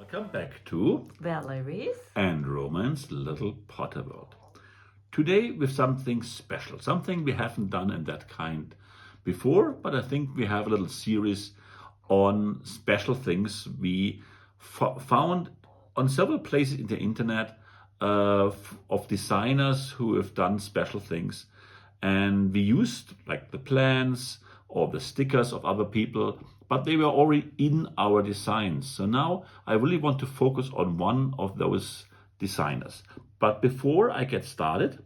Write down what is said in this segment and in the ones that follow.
Welcome back to Valerie's and Roman's Little Potterworld. Today with something special, something we haven't done in that kind before, but I think we have a little series on special things we found on several places in the internet of designers who have done special things. And we used like the plans or the stickers of other people, but they were already in our designs. So now I really want to focus on one of those designers. But before I get started,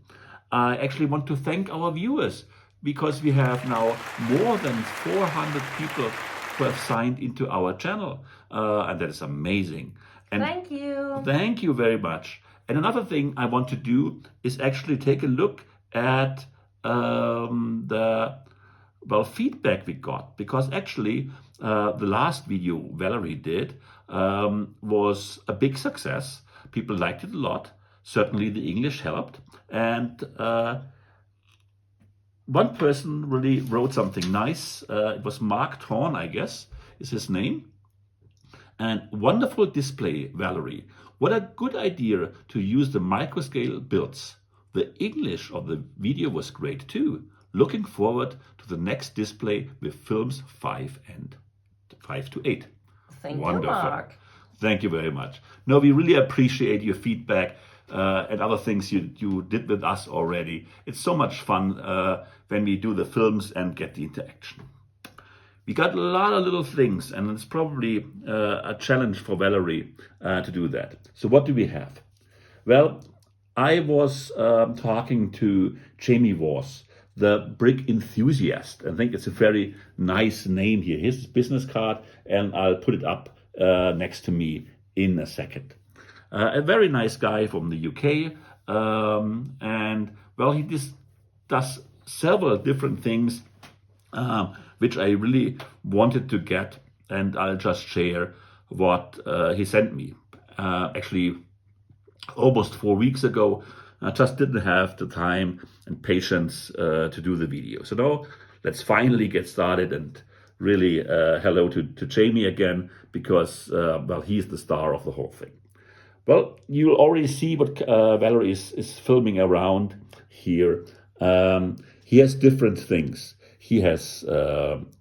I actually want to thank our viewers, because we have now more than 400 people who have signed into our channel. And that is amazing. And thank you. Thank you very much. And another thing I want to do is actually take a look at the feedback we got, because actually the last video Valerie did was a big success. People liked it a lot. Certainly the English helped, and one person really wrote something nice. It was Mark Thorn, I guess is his name. And wonderful display, Valerie. What a good idea to use the microscale builds. The English of the video was great too. Looking forward to the next display with films 5 to 8. Thank Wonderful. you, Mark. Thank you very much. No, we really appreciate your feedback and other things you did with us already. It's so much fun when we do the films and get the interaction. We got a lot of little things, and it's probably a challenge for Valerie to do that. So what do we have? Well, I was talking to Jamie Voss, the Brick Enthusiast. I think it's a very nice name here. Here's his business card, and I'll put it up next to me in a second. A very nice guy from the UK, and well, he just does several different things which I really wanted to get, and I'll just share what he sent me. Actually, almost 4 weeks ago. I just didn't have the time and patience to do the video. So now let's finally get started, and really hello to Jamie again, because well, he's the star of the whole thing. Well, you'll already see what Valerie is filming around here. He has different things. He has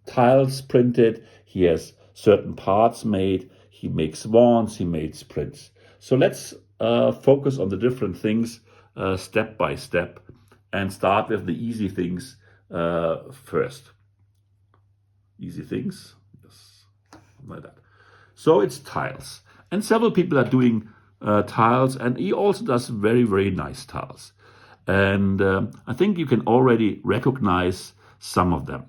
tiles printed. He has certain parts made. He makes wands. He makes prints. So let's focus on the different things step by step, and start with the easy things first. Easy things, yes, like that. So it's tiles, and several people are doing tiles, and he also does very, very nice tiles. And I think you can already recognize some of them.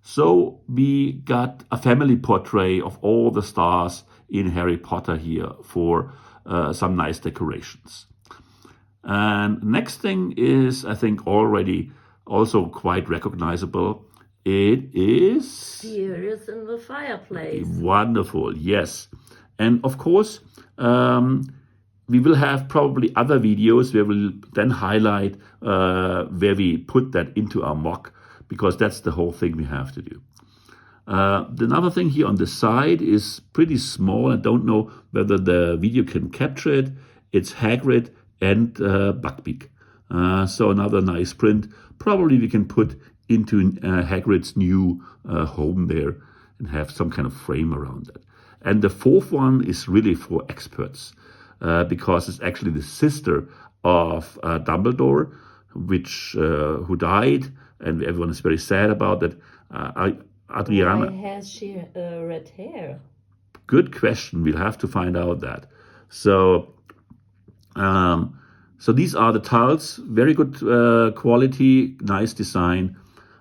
So we got a family portrait of all the stars in Harry Potter here for some nice decorations. And next thing is, I think, already also quite recognizable. It is Sirius in the fireplace. Wonderful, yes. And of course, we will have probably other videos where we'll then highlight where we put that into our mock, because that's the whole thing we have to do. Another thing here on the side is pretty small. I don't know whether the video can capture it. It's Hagrid and Buckbeak. So another nice print. Probably we can put into Hagrid's new home there and have some kind of frame around it. And the fourth one is really for experts, because it's actually the sister of Dumbledore, who died, and everyone is very sad about that. Adriana. Why has she red hair? Good question. We'll have to find out that. So, so these are the tiles. Very good quality, nice design,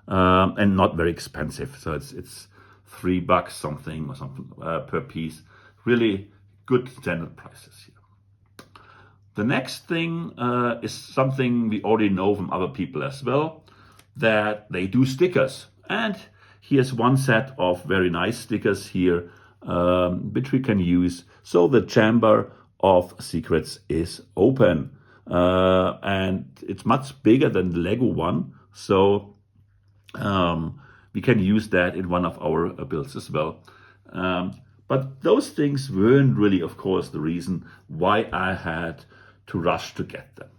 and not very expensive. So it's $3 something or something per piece. Really good standard prices here. The next thing is something we already know from other people as well, that they do stickers. And here's one set of very nice stickers here, which we can use. So the Chamber of Secrets is open. And it's much bigger than the Lego one. So we can use that in one of our builds as well. But those things weren't really, of course, the reason why I had to rush to get them.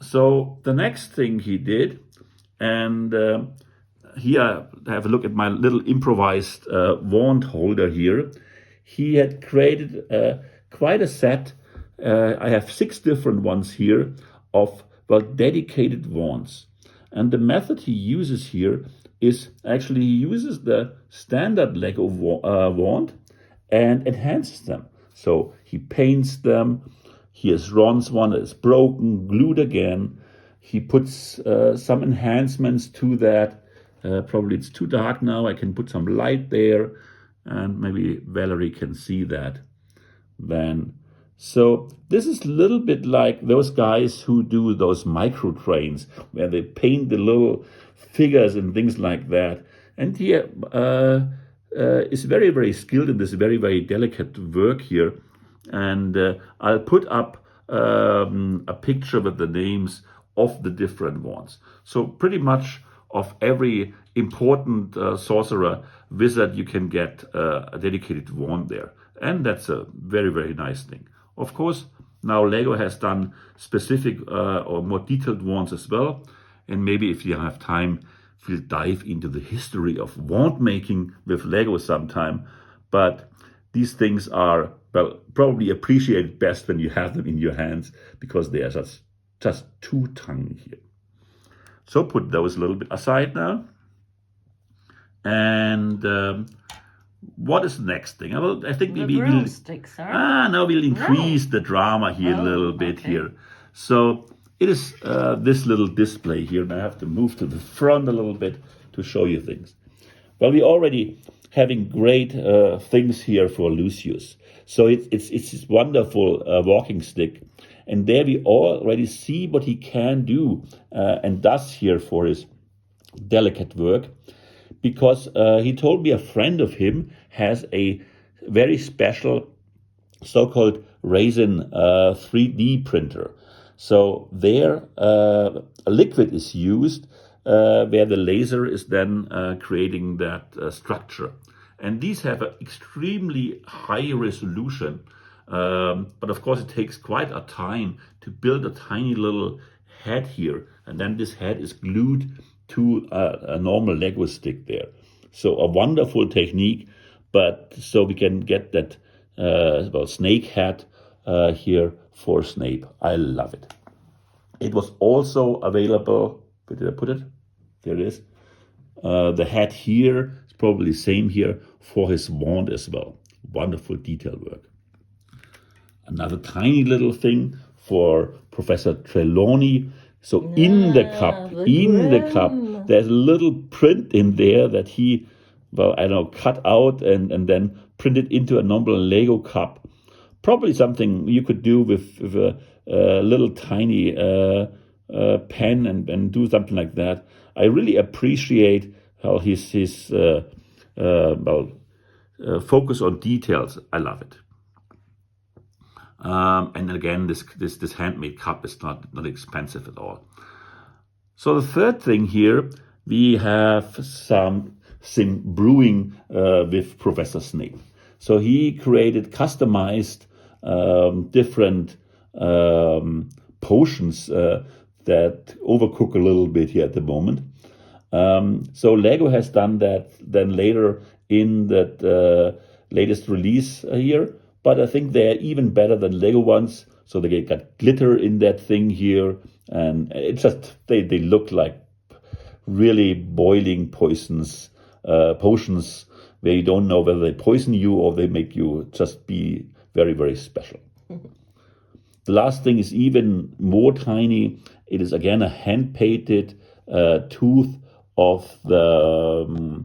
So the next thing he did, and here I have a look at my little improvised wand holder here. He had created quite a set. I have 6 different ones here of dedicated wands. And the method he uses here is actually he uses the standard Lego wand and enhances them. So he paints them. He has runs one that is broken, glued again. He puts some enhancements to that. Probably it's too dark now. I can put some light there, and maybe Valerie can see that then. So this is a little bit like those guys who do those micro trains where they paint the little figures and things like that. And he is very, very skilled in this very, very delicate work here. And I'll put up a picture with the names of the different wands. So pretty much of every important sorcerer wizard, you can get a dedicated wand there. And that's a very, very nice thing. Of course, now Lego has done specific or more detailed wands as well. And maybe if you have time, we'll dive into the history of wand making with Lego sometime. But these things are, well, probably appreciated best when you have them in your hands because they are just too tiny here. So put those a little bit aside now. And what is the next thing? I think maybe broomsticks, now we'll increase the drama here a little bit here. So it is this little display here, and I have to move to the front a little bit to show you things. Well, we're already having great things here for Lucius. So it's this wonderful walking stick. And there we already see what he can do and does here for his delicate work. Because he told me a friend of him has a very special so-called resin 3D printer. So there a liquid is used where the laser is then creating that structure. And these have an extremely high resolution. But of course, it takes quite a time to build a tiny little head here. And then this head is glued to a normal Lego stick there. So a wonderful technique, but so we can get that snake head here for Snape. I love it. It was also available, where did I put it? There it is. The head here is probably the same here for his wand as well. Wonderful detail work. Another tiny little thing for Professor Trelawney. So in the cup, there's a little print in there that he, cut out and then printed into a normal Lego cup. Probably something you could do with a little tiny pen and do something like that. I really appreciate how his focus on details. I love it. And again, this handmade cup is not expensive at all. So the third thing here, we have something brewing with Professor Snape. So he created customized different potions that overcook a little bit here at the moment. So Lego has done that then later in that latest release here. But I think they're even better than Lego ones. So they got glitter in that thing here. And it's just, they look like really boiling potions where you don't know whether they poison you or they make you just be very, very special. The last thing is even more tiny. It is again a hand-painted tooth of the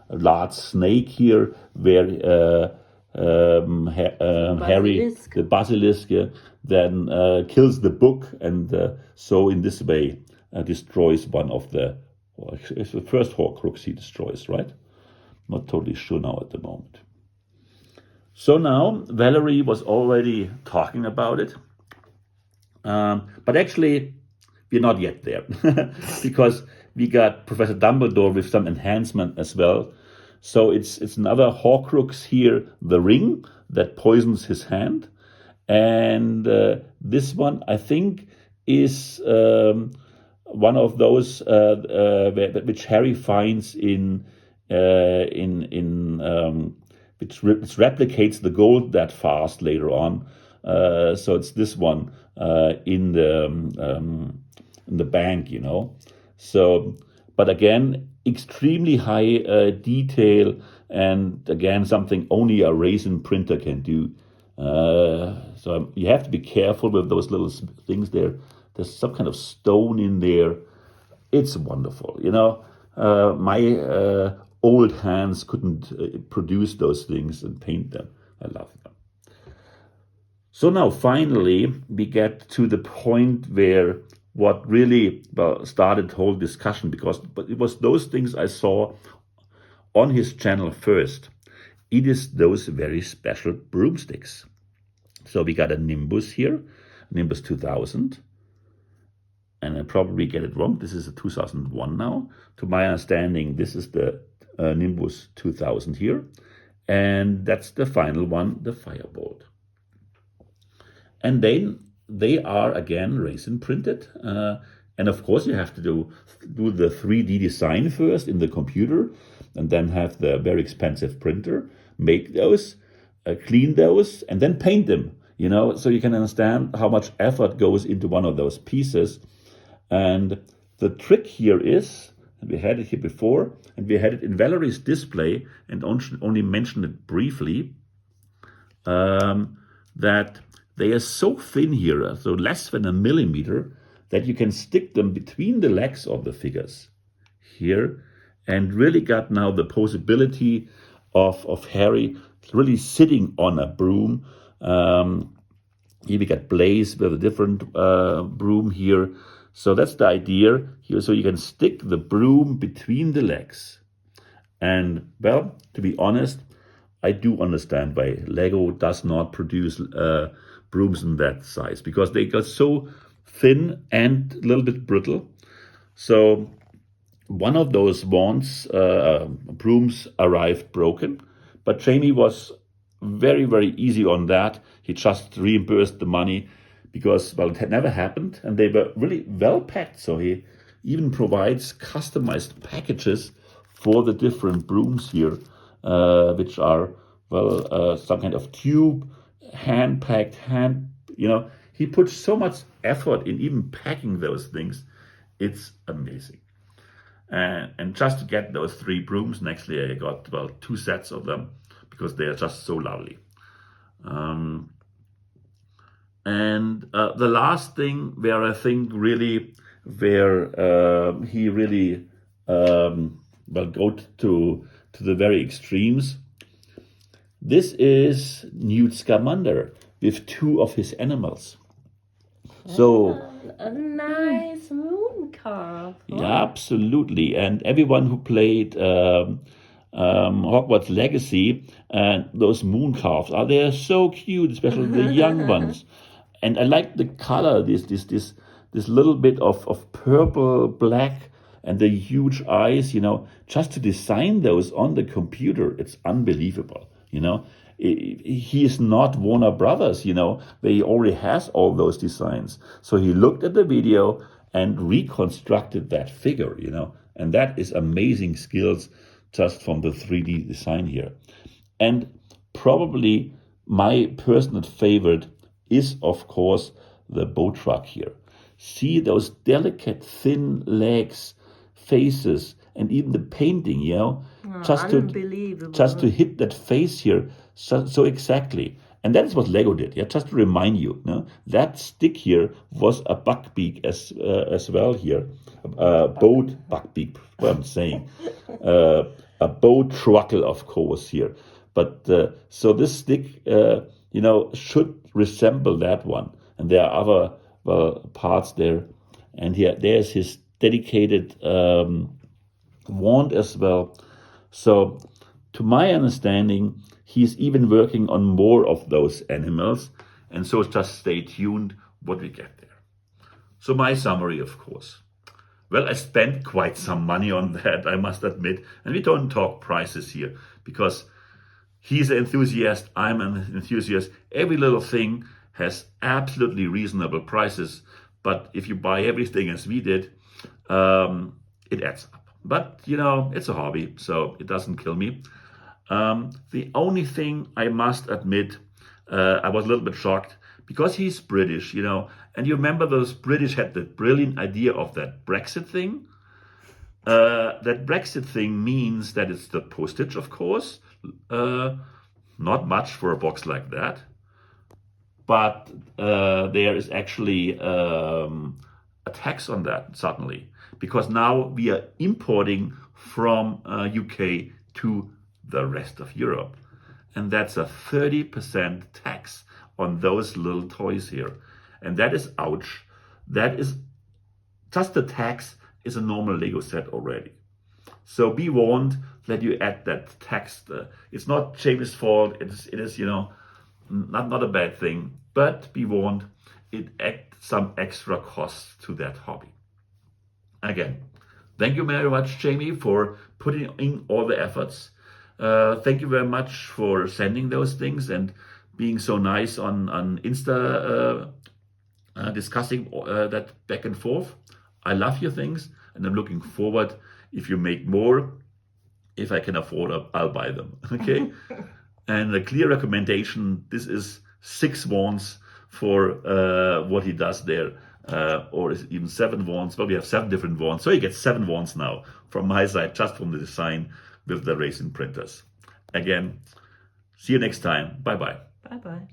large snake here where Harry, the basilisk, then kills the book and so in this way destroys one of it's the first Horcrux he destroys, right? Not totally sure now at the moment. So now Valerie was already talking about it, but actually we're not yet there because we got Professor Dumbledore with some enhancement as well. So it's another Horcrux here, the ring that poisons his hand. And this one, I think, is one of those which Harry finds which replicates the gold that fast later on. So it's this one in the bank, you know. So, but again, extremely high detail, and again, something only a resin printer can do. So you have to be careful with those little things there. There's some kind of stone in there. It's wonderful, you know. My old hands couldn't produce those things and paint them. I love them. So now finally we get to the point where what really started the whole discussion, but it was those things I saw on his channel first. It is those very special broomsticks. So we got a Nimbus here, Nimbus 2000. And I probably get it wrong. This is a 2001 now. To my understanding, this is the Nimbus 2000 here. And that's the final one, the Firebolt. And then they are again resin printed. And of course you have to do the 3D design first in the computer, and then have the very expensive printer make those, clean those, and then paint them, you know, so you can understand how much effort goes into one of those pieces. And the trick here is, and we had it here before, and we had it in Valerie's display, and only mentioned it briefly, that they are so thin here, so less than a millimeter, that you can stick them between the legs of the figures here, and really got now the possibility of Harry really sitting on a broom. Here we got Blaze with a different broom here. So that's the idea here. So you can stick the broom between the legs. And well, to be honest, I do understand why Lego does not produce brooms in that size, because they got so thin and a little bit brittle. So one of those brooms arrived broken, but Jamie was very, very easy on that. He just reimbursed the money because, well, it had never happened, and they were really well packed. So he even provides customized packages for the different brooms here, which are, well, some kind of tube, hand-packed, you know. He puts so much effort in even packing those things. It's amazing. And just to get those 3 brooms, next year I got, well, 2 sets of them, because they are just so lovely. And the last thing where I think really, where he really, go to the very extremes. This is Newt Scamander with 2 of his animals. So a nice moon carve. yeah, absolutely. And everyone who played Hogwarts Legacy, and those moon calves they're so cute, especially the young ones. And I like the color, this little bit of purple, black, and the huge eyes, you know. Just to design those on the computer, it's unbelievable, you know. He is not Warner Brothers, you know, where he already has all those designs. So he looked at the video and reconstructed that figure, you know. And that is amazing skills just from the 3D design here. And probably my personal favorite is, of course, the bow truck here. See those delicate, thin legs, faces, and even the painting, you know, just to hit that face here so exactly. And that is what Lego did, yeah, just to remind you, that stick here was a buckbeak as well here, boat buckbeak, what I'm saying, a bow truckle, of course, here. But so this stick, you know, should resemble that one. And there are other parts there. And here, there's his dedicated wand as well. So to my understanding, he's even working on more of those animals. And so just stay tuned what we get there. So my summary, of course. Well, I spent quite some money on that, I must admit. And we don't talk prices here because he's an enthusiast, I'm an enthusiast. Every little thing has absolutely reasonable prices. But if you buy everything as we did, it adds up. But, it's a hobby, so it doesn't kill me. The only thing I must admit, I was a little bit shocked because he's British, and you remember those British had the brilliant idea of that Brexit thing. That Brexit thing means that it's the postage, of course, not much for a box like that, but there is actually a tax on that suddenly, because now we are importing from UK to the rest of Europe. And that's a 30% tax on those little toys here. And that is ouch. That is just the tax is a normal Lego set already. So be warned that you add that tax. It's not Jamie's fault. It is not a bad thing. But be warned, it adds some extra costs to that hobby. Again, thank you very much, Jamie, for putting in all the efforts. Thank you very much for sending those things and being so nice on Insta, discussing that back and forth. I love your things, and I'm looking forward. If you make more, if I can afford them, I'll buy them. Okay? And a clear recommendation, this is 6 wands for what he does there. Or is it even 7 wands? Well, we have 7 different wands. So you get 7 wands now from my side, just from the design with the racing printers. Again, see you next time. Bye-bye. Bye-bye.